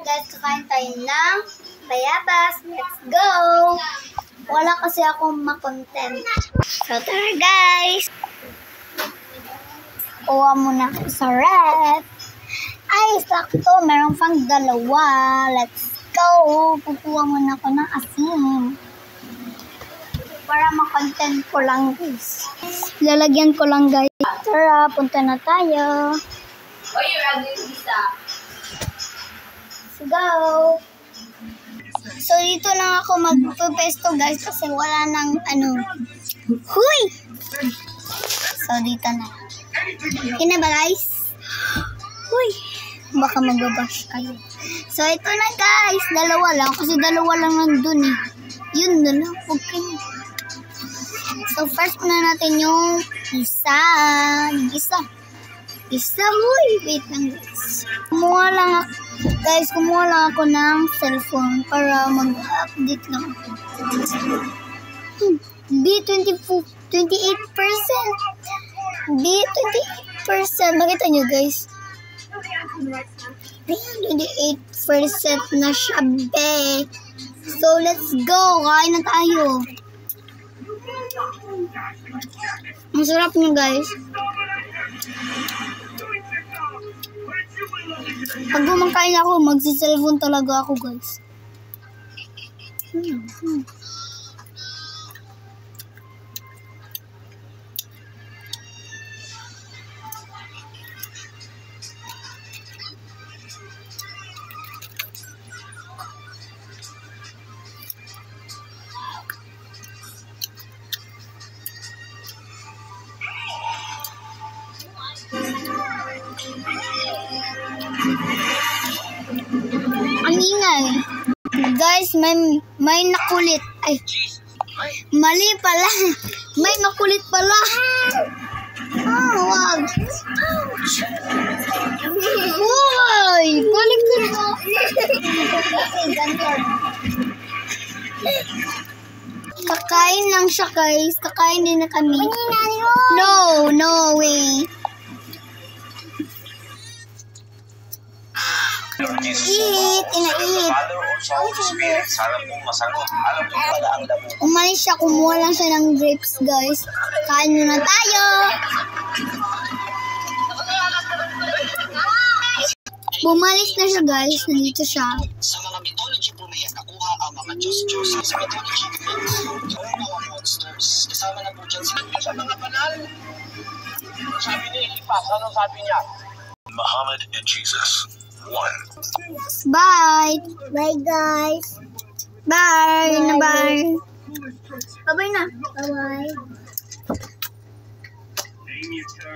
guys, kakain tayo ng bayabas. Let's go! Wala kasi akong makontent. So tara guys! Kuha muna ako sa ref. Ay, sakto. Meron pang dalawa. Let's go! Kukuha muna ako ng asin. Para makontent ko lang guys. Lalagyan ko lang guys. Tara, punta na tayo. Oh, you're ugly, Lisa. Let's go! So, dito lang ako magpupesto guys kasi wala nang Huy! So, dito na. Okay na ba guys? Huy! Baka magbabash kayo. So, ito na guys. Dalawa lang. Kasi dalawa lang nandun eh. Yun na lang. Okay. So, first muna natin yung isa. Isa, huy. Wait lang guys. Kumuha lang ako ng cellphone para mag-update lang ako. B28%. B28%. Makita nyo guys. 28% na siya, be. So, let's go. Kain na tayo. Ang sarap nyo guys. Pag kumakain ako, magsiselfon talaga ako guys. Ang ingay. Guys, may nakulit. Ay, mali pala. May makulit pala. Wag. Uy, balik ko na. Kakain lang siya guys. Kakain din na kami. No way. Eat. Umalis siya, kumuha lang siya ng grapes guys. Kain muna tayo. Bumalis na siya guys. Nandito siya. Sa mga mythology po may nakuha ang mga Diyos sa mythology. Mga monsters. Kasama na po dyan sa mga banal. Sabi ni Eliphaz, anong sabi niya? Muhammad and Jesus. Bye. Bye guys. Bye. Bye. Bye na. Bye.